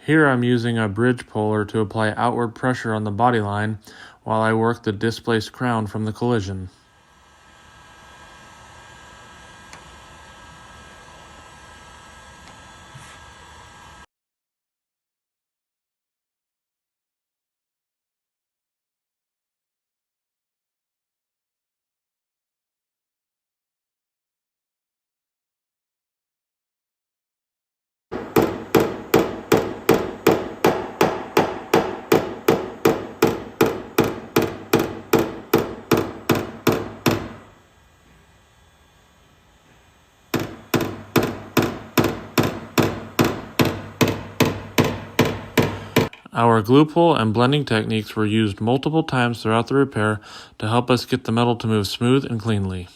Here I'm using a bridge puller to apply outward pressure on the body line while I work the displaced crown from the collision. Our glue pull and blending techniques were used multiple times throughout the repair to help us get the metal to move smooth and cleanly.